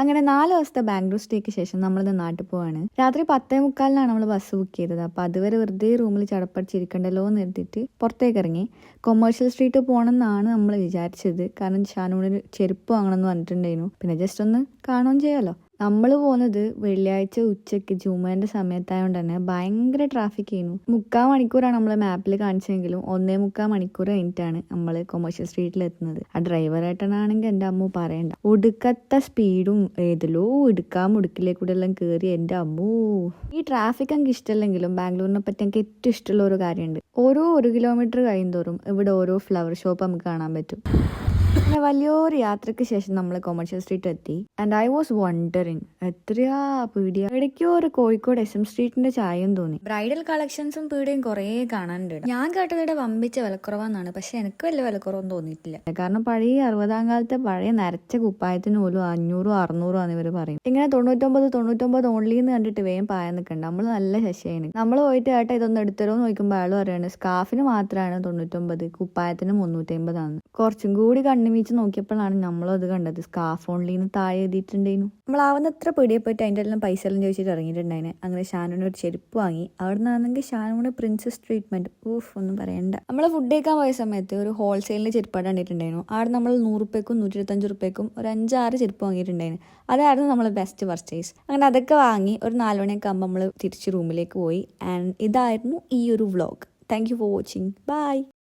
അങ്ങനെ 4 ദിവസത്തെ ബാംഗ്ലൂർ സ്റ്റേക്ക് ശേഷം നമ്മളിന്ന് നാട്ടിൽ പോവാണ്. രാത്രി 10:45 നമ്മൾ ബസ് ബുക്ക് ചെയ്തത്. അപ്പോൾ അതുവരെ വെറുതെ റൂമിൽ ചടപ്പടിച്ചിരിക്കണ്ടല്ലോ എന്ന് കരുതിയിട്ട് പുറത്തേക്ക് ഇറങ്ങി. കൊമേഴ്ഷ്യൽ സ്ട്രീറ്റ് പോകണം എന്നാണ് നമ്മൾ വിചാരിച്ചത്. കാരണം ഷാനൂന് ചെരുപ്പ് വാങ്ങണമെന്ന് പറഞ്ഞിട്ടുണ്ടായിരുന്നു. പിന്നെ ജസ്റ്റ് ഒന്ന് കാണുകയും ചെയ്യാമല്ലോ. നമ്മൾ പോകുന്നത് വെള്ളിയാഴ്ച ഉച്ചയ്ക്ക് ജുമേൻ്റെ സമയത്തായതുകൊണ്ട് തന്നെ ഭയങ്കര ട്രാഫിക് ചെയ്യുന്നു. 3/4 മണിക്കൂറാണ് നമ്മൾ മാപ്പിൽ കാണിച്ചെങ്കിലും 1.25 മണിക്കൂർ കഴിഞ്ഞിട്ടാണ് നമ്മൾ കൊമേഴ്ഷ്യൽ സ്ട്രീറ്റിൽ എത്തുന്നത്. ആ ഡ്രൈവറായിട്ടാണെങ്കിൽ എൻ്റെ അമ്മ പറയണ്ട, ഒടുക്കത്തെ സ്പീഡും ഏതിലോ മുടുക്കിലേക്ക് കൂടെ എല്ലാം കയറി. എൻ്റെ അമ്മൂ, ഈ ട്രാഫിക് എനിക്ക് ഇഷ്ടമല്ലെങ്കിലും ബാംഗ്ലൂരിനെ പറ്റി എനിക്ക് ഏറ്റവും ഇഷ്ടമുള്ള ഒരു കാര്യമുണ്ട്. ഓരോ 1 കിലോമീറ്റർ കഴിയുന്തോറും ഇവിടെ ഓരോ ഫ്ലവർ ഷോപ്പ് നമുക്ക് കാണാൻ പറ്റും. പിന്നെ വലിയൊരു യാത്രയ്ക്ക് ശേഷം നമ്മൾ കൊമേഴ്ഷ്യൽ സ്ട്രീറ്റ് എത്തി. ആൻഡ് ഐ വാസ് വണ്ടറിങ്, എത്രയാ പീടിയ. ഇടയ്ക്കോ ഒരു കോഴിക്കോട് SM സ്ട്രീറ്റിന്റെ ചായയും തോന്നി. ബ്രൈഡൽ കളക്ഷൻസും പീടിയും കുറേ കാണാനുണ്ട്. ഞാൻ കേട്ടതിടെ വമ്പിച്ച വിലക്കുറവാന്നാണ്, പക്ഷെ എനിക്ക് വലിയ വിലക്കുറവൊന്നും തോന്നിയിട്ടില്ല. കാരണം പഴയ 60-ാം കാലത്തെ പഴയ നരച്ച കുപ്പായത്തിന് പോലും 500-600 ആണ് ഇവർ പറയും. ഇങ്ങനെ 99 ഓൺലി എന്ന് കണ്ടിട്ട് വേഗം പായ നിൽക്കണ്ട. നമ്മൾ നല്ല ശശിയാണ്. നമ്മൾ പോയിട്ട് ഏട്ടാ ഇതൊന്നും എടുത്തരോ എന്ന് ചോദിക്കുമ്പോൾ അയാൾ പറയാണ് സ്കാഫിന് മാത്രമാണ് 99, കുപ്പായത്തിന് 350 ആണ്. കുറച്ചും കൂടി കണ്ണുമീച്ച് നോക്കിയപ്പോഴാണ് നമ്മളും അത് കണ്ടത്. സ്കാഫ് ഓൺലിന്ന് താഴെ എഴുതിയിട്ടുണ്ടായിരുന്നു. നമ്മളാവുന്നത്ര പീടിയെ പോയിട്ട് അതിൻ്റെ എല്ലാം പൈസ എല്ലാം ചോദിച്ചിട്ട് ഇറങ്ങിയിട്ടുണ്ടായിന്. അങ്ങനെ ഷാനൂന് ഒരു ചെരുപ്പ് വാങ്ങി. അവിടെ നിന്നാണെങ്കിൽ ഷാനൂന് പ്രിൻസസ് ട്രീറ്റ്മെന്റ്, ഒന്നും പറയണ്ട. നമ്മൾ ഫുഡ് കഴിക്കാൻ പോയ സമയത്ത് ഒരു ഹോൾസെയിലിന്റെ ചെരുപ്പാട് കണ്ടിട്ടുണ്ടായിരുന്നു. അവിടെ നമ്മൾ 100 രൂപയ്ക്കും 125 രൂപയ്ക്കും ഒരു 5-6 ചെരുപ്പ് വാങ്ങിയിട്ടുണ്ടായിരുന്നു. അതായിരുന്നു നമ്മൾ ബെസ്റ്റ് പർച്ചേസ്. അങ്ങനെ അതൊക്കെ വാങ്ങി ഒരു 4 മണിയൊക്കെ ആകുമ്പോൾ നമ്മൾ തിരിച്ച് റൂമിലേക്ക് പോയി. ആൻഡ് ഇതായിരുന്നു ഈ ഒരു vlog. Thank you for watching. By.